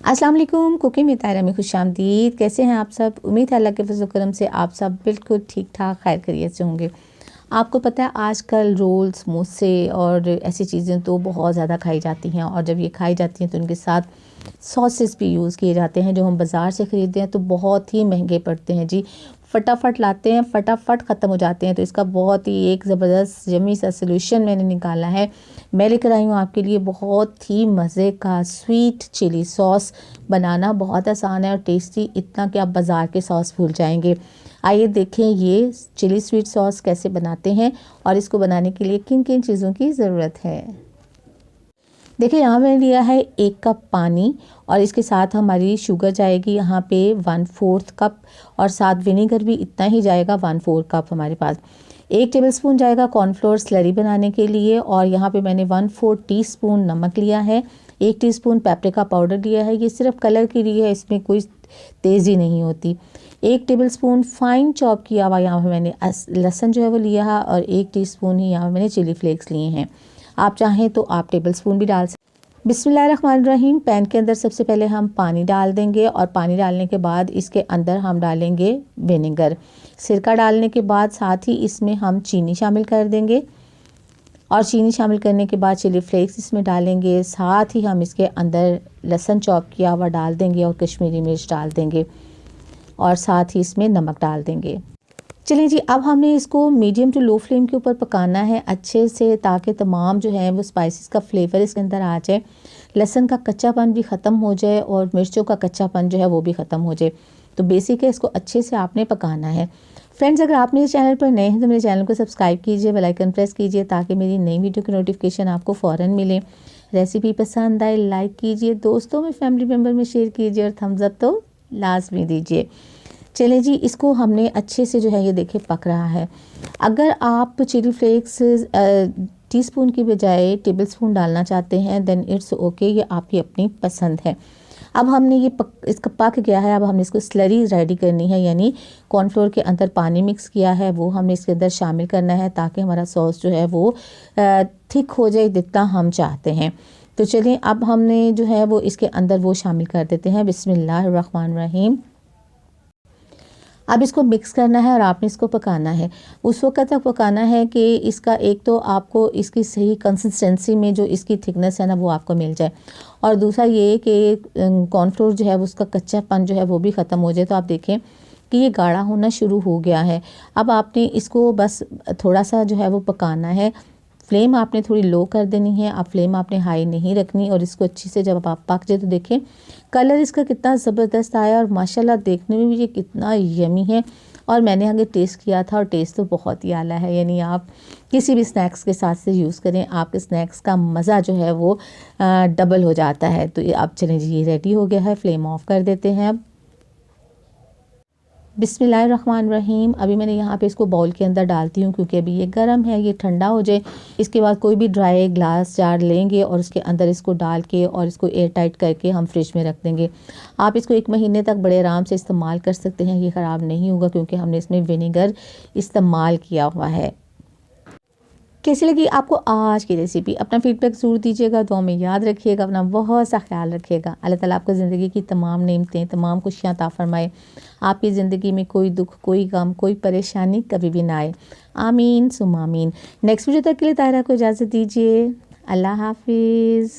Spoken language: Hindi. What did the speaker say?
अस्सलाम वालेकुम। कुकिंग विद तायरा में खुशामदीद। कैसे हैं आप सब? उम्मीद है अल्लाह के फज़ल करम से आप सब बिल्कुल ठीक ठाक खैर खैरियत से होंगे। आपको पता है आजकल रोल्स, समोसे और ऐसी चीज़ें तो बहुत ज़्यादा खाई जाती हैं, और जब ये खाई जाती हैं तो उनके साथ सॉसेस भी यूज़ किए जाते हैं जो हम बाज़ार से ख़रीदते हैं तो बहुत ही महंगे पड़ते हैं जी। फटाफट लाते हैं, फटाफट ख़त्म हो जाते हैं। तो इसका बहुत ही एक ज़बरदस्त यम्मी सा सलूशन मैंने निकाला है। मैं लेकर आई हूँ आपके लिए बहुत ही मज़े का स्वीट चिली सॉस। बनाना बहुत आसान है और टेस्टी इतना कि आप बाज़ार के सॉस भूल जाएंगे। आइए देखें ये चिली स्वीट सॉस कैसे बनाते हैं और इसको बनाने के लिए किन किन चीज़ों की ज़रूरत है। देखिए यहाँ मैंने लिया है 1 कप पानी और इसके साथ हमारी शुगर जाएगी यहाँ पे 1/4 कप, और साथ विनेगर भी इतना ही जाएगा 1/4 कप हमारे पास। 1 टेबलस्पून जाएगा कॉर्नफ्लोर स्लरी बनाने के लिए, और यहाँ पे मैंने 1/4 टीस्पून नमक लिया है। 1 टीस्पून पेपरिका पाउडर लिया है, ये सिर्फ कलर के लिए है, इसमें कोई तेज़ी नहीं होती। 1 टेबलस्पून फाइन चॉप किया हुआ यहाँ पे मैंने लहसुन जो है वो लिया है, और 1 टीस्पून ही यहाँ मैंने चिली फ्लेक्स लिए हैं। आप चाहें तो आप टेबलस्पून भी डाल सकते। बिस्मिल्लाहिर्रहमानिर्रहीम। पैन के अंदर सबसे पहले हम पानी डाल देंगे, और पानी डालने के बाद इसके अंदर हम डालेंगे विनेगर। सिरका डालने के बाद साथ ही इसमें हम चीनी शामिल कर देंगे, और चीनी शामिल करने के बाद चिली फ्लेक्स इसमें डालेंगे। साथ ही हम इसके अंदर लहसुन चॉप किया हुआ डाल देंगे, और कश्मीरी मिर्च डाल देंगे, और साथ ही इसमें नमक डाल देंगे। चलिए जी, अब हमने इसको मीडियम टू लो फ्लेम के ऊपर पकाना है अच्छे से, ताकि तमाम जो है वो स्पाइसेस का फ्लेवर इसके अंदर आ जाए, लहसुन का कच्चापन भी ख़त्म हो जाए और मिर्चों का कच्चापन जो है वो भी ख़त्म हो जाए। तो बेसिक है, इसको अच्छे से आपने पकाना है। फ्रेंड्स, अगर आप मेरे चैनल पर नए हैं तो मेरे चैनल को सब्सक्राइब कीजिए, बेल आइकन प्रेस कीजिए ताकि मेरी नई वीडियो की नोटिफिकेशन आपको फ़ौरन मिले। रेसिपी पसंद आए लाइक कीजिए, दोस्तों में फैमिली मेम्बर में शेयर कीजिए, और थम्स अप तो लाजमी दीजिए। चले जी, इसको हमने अच्छे से जो है ये देखिए पक रहा है। अगर आप चिली फ्लेक्स टीस्पून की बजाय टेबलस्पून डालना चाहते हैं देन इट्स ओके, ये आपकी अपनी पसंद है। अब हमने ये इसका पक गया है। अब हमने इसको स्लरी रेडी करनी है, यानी कॉर्नफ्लोर के अंदर पानी मिक्स किया है वो हमने इसके अंदर शामिल करना है, ताकि हमारा सॉस जो है वो थिक हो जाए जितना हम चाहते हैं। तो चलिए, अब हमने जो है वो इसके अंदर वो शामिल कर देते हैं। बिस्मिल्लाहिर्रहमानिर्रहीम। अब इसको मिक्स करना है और आपने इसको पकाना है। उस वक्त तक पकाना है कि इसका एक तो आपको इसकी सही कंसिस्टेंसी में जो इसकी थिकनेस है ना वो आपको मिल जाए, और दूसरा ये कि कॉर्नफ्लोर जो है उसका कच्चापन जो है वो भी ख़त्म हो जाए। तो आप देखें कि ये गाढ़ा होना शुरू हो गया है। अब आपने इसको बस थोड़ा सा जो है वो पकाना है। फ्लेम आपने थोड़ी लो कर देनी है, अब फ्लेम आपने हाई नहीं रखनी, और इसको अच्छी से जब आप पक जाए तो देखें कलर इसका कितना ज़बरदस्त आया, और माशाल्लाह देखने में भी ये कितना यमी है। और मैंने आगे टेस्ट किया था और टेस्ट तो बहुत ही आला है, यानी आप किसी भी स्नैक्स के साथ से यूज़ करें, आपके स्नैक्स का मज़ा जो है वो डबल हो जाता है। तो अब चलें जी, ये रेडी हो गया है, फ्लेम ऑफ कर देते हैं। अब बिस्मिल्लाहिर्रहमानिर्रहीम। अभी मैंने यहाँ पे इसको बाउल के अंदर डालती हूँ, क्योंकि अभी ये गर्म है, ये ठंडा हो जाए। इसके बाद कोई भी ड्राई ग्लास जार लेंगे और उसके अंदर इसको डाल के और इसको एयर टाइट करके हम फ्रिज में रख देंगे। आप इसको 1 महीने तक बड़े आराम से इस्तेमाल कर सकते हैं, ये ख़राब नहीं होगा क्योंकि हमने इसमें विनेगर इस्तेमाल किया हुआ है। कैसी लगी आपको आज की रेसिपी? अपना फीडबैक ज़रूर दीजिएगा, दुआ में याद रखिएगा, अपना बहुत सा ख्याल रखिएगा। अल्लाह ताला आपको ज़िंदगी की तमाम नेमतें, तमाम खुशियाँ अता फरमाए। आपकी ज़िंदगी में कोई दुख, कोई गम, कोई परेशानी कभी भी ना आए। आमीन सुम्मा आमीन। नेक्स्ट वीडियो तक के लिए तायरा को इजाज़त दीजिए। अल्लाह हाफिज़।